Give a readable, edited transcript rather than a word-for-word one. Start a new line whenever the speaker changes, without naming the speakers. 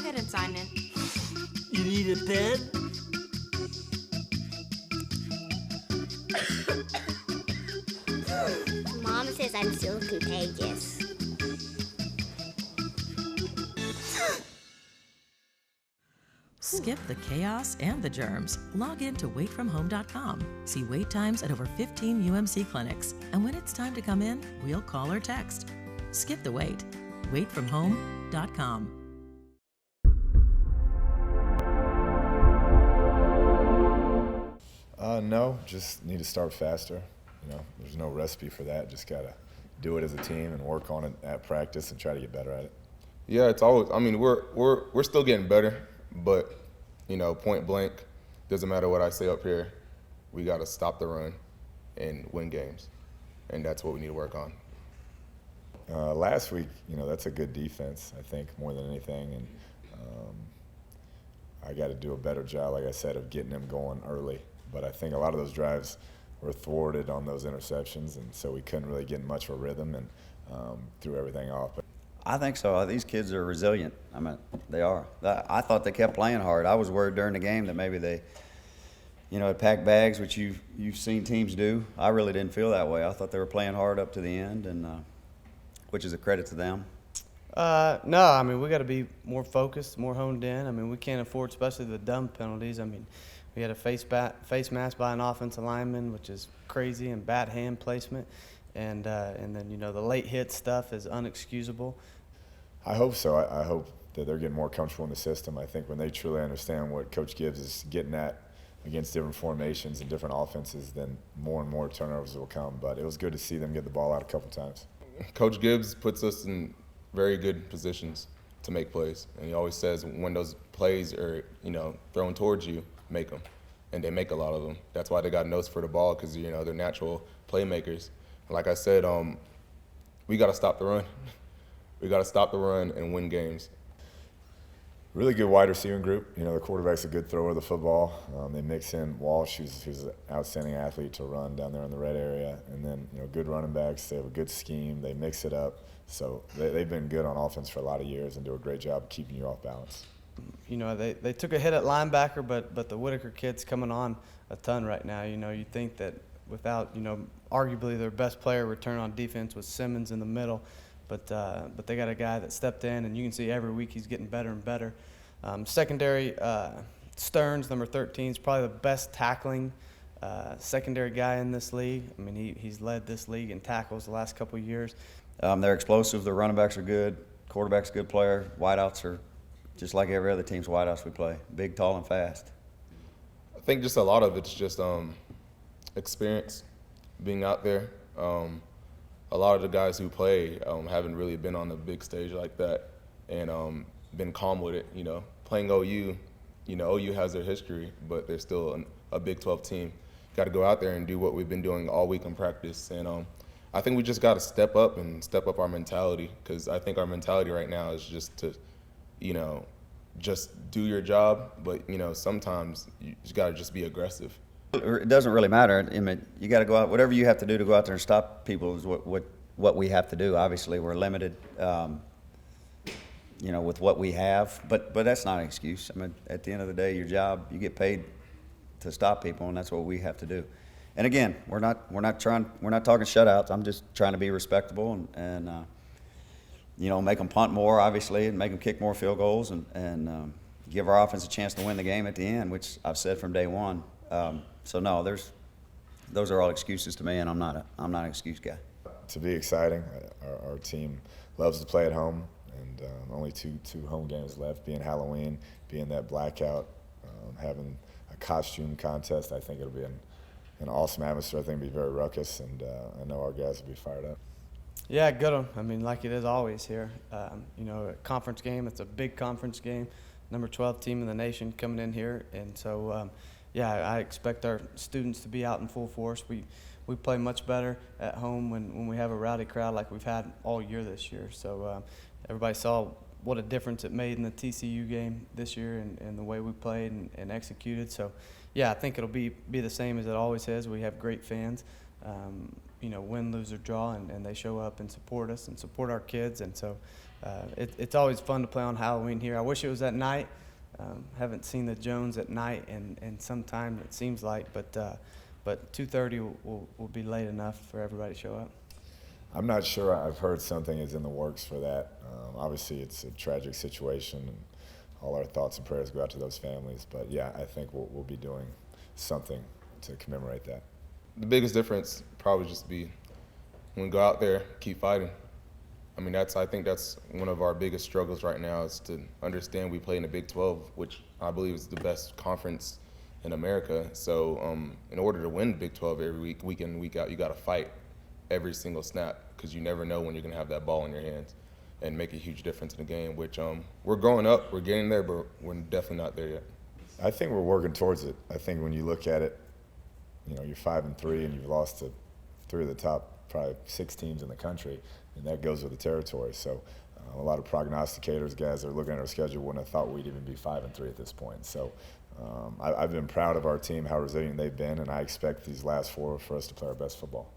ahead and sign in.
You need a pen?
Mom says I'm so contagious.
Skip the chaos and the germs. Log in to waitfromhome.com. See wait times at over 15 UMC clinics. And when it's time to come in, we'll call or text. Skip the wait. Waitfromhome.com.
No, just need to start faster. There's no recipe for that. Just gotta do it as a team and work on it at practice and try to get better at it.
Yeah, it's always. I mean, we're still getting better, but point blank, doesn't matter what I say up here. We gotta stop the run and win games, and that's what we need to work on.
Last week, that's a good defense, I think, more than anything, and I got to do a better job, like I said, of getting them going early. But I think a lot of those drives were thwarted on those interceptions, and so we couldn't really get much of a rhythm and threw everything off. But
I think so. These kids are resilient. I mean, they are. I thought they kept playing hard. I was worried during the game that maybe they, had packed bags, which you've seen teams do. I really didn't feel that way. I thought they were playing hard up to the end, and which is a credit to them.
No, I mean, we got to be more focused, more honed in. I mean, we can't afford, especially the dumb penalties. I mean, we had a face mask by an offensive lineman, which is crazy, and bad hand placement. And then, the late hit stuff is unexcusable.
I hope so. I hope that they're getting more comfortable in the system. I think when they truly understand what Coach Gibbs is getting at against different formations and different offenses, then more and more turnovers will come. But it was good to see them get the ball out a couple times.
Coach Gibbs puts us in very good positions to make plays. And he always says when those plays are, thrown towards you, make them. And they make a lot of them. That's why they got nose for the ball, because, they're natural playmakers. Like I said, we got to stop the run. We got to stop the run and win games.
Really good wide receiving group. The quarterback's a good thrower of the football. They mix in Walsh, who's an outstanding athlete to run down there in the red area. And then, good running backs. They have a good scheme. They mix it up. So they've been good on offense for a lot of years and do a great job keeping you off balance.
They took a hit at linebacker, but the Whitaker kid's coming on a ton right now. You think that without, arguably their best player return on defense was Simmons in the middle, but they got a guy that stepped in, and you can see every week he's getting better and better. Secondary, Stearns, number 13, is probably the best tackling secondary guy in this league. I mean, he's led this league in tackles the last couple of years.
They're explosive. Their running backs are good. Quarterback's a good player. Wideouts are just like every other team's wideouts we play, big, tall, and fast.
I think just a lot of it's just experience, being out there. A lot of the guys who play haven't really been on the big stage like that and been calm with it. Playing OU, OU has their history, but they're still a Big 12 team. Got to go out there and do what we've been doing all week in practice. And I think we just got to step up our mentality, because I think our mentality right now is just to, just do your job. But, sometimes you just got to just be aggressive.
It doesn't really matter. I mean, you got to go out. Whatever you have to do to go out there and stop people is what we have to do. Obviously, we're limited, with what we have. But that's not an excuse. I mean, at the end of the day, your job, you get paid to stop people, and that's what we have to do. And again, we're not talking shutouts. I'm just trying to be respectable and make them punt more, obviously, and make them kick more field goals and give our offense a chance to win the game at the end, which I've said from day one. So no, those are all excuses to me, and I'm not an excuse guy.
To be exciting, our team loves to play at home, and only two home games left, being Halloween, being that blackout, having a costume contest. I think it'll be an awesome atmosphere. I think it'll be very ruckus, and I know our guys will be fired up.
Yeah, good one. I mean, like it is always here. A conference game, it's a big conference game. Number 12 team in the nation coming in here, and so I expect our students to be out in full force. We play much better at home when we have a rowdy crowd like we've had all year this year. So everybody saw what a difference it made in the TCU game this year and the way we played and executed. So, yeah, I think it'll be the same as it always has. We have great fans, win, lose, or draw, and they show up and support us and support our kids. And so it's always fun to play on Halloween here. I wish it was at night. Haven't seen the Jones at night in some time, it seems like, but 2:30 will be late enough for everybody to show up.
I'm not sure. I've heard something is in the works for that. Obviously, it's a tragic situation, and all our thoughts and prayers go out to those families. But yeah, I think we'll be doing something to commemorate that.
The biggest difference probably just be when we go out there, keep fighting. I mean, I think that's one of our biggest struggles right now, is to understand we play in the Big 12, which I believe is the best conference in America. So in order to win Big 12 every week in, week out, you got to fight every single snap, because you never know when you're going to have that ball in your hands and make a huge difference in the game, which we're growing up, we're getting there, but we're definitely not there yet.
I think we're working towards it. I think when you look at it, you know, you're 5-3 and you've lost to 3 of the top probably 6 teams in the country, and that goes with the territory. So a lot of prognosticators, guys that are looking at our schedule, wouldn't have thought we'd even be 5-3 at this point. So I've been proud of our team, how resilient they've been, and I expect these last 4 for us to play our best football.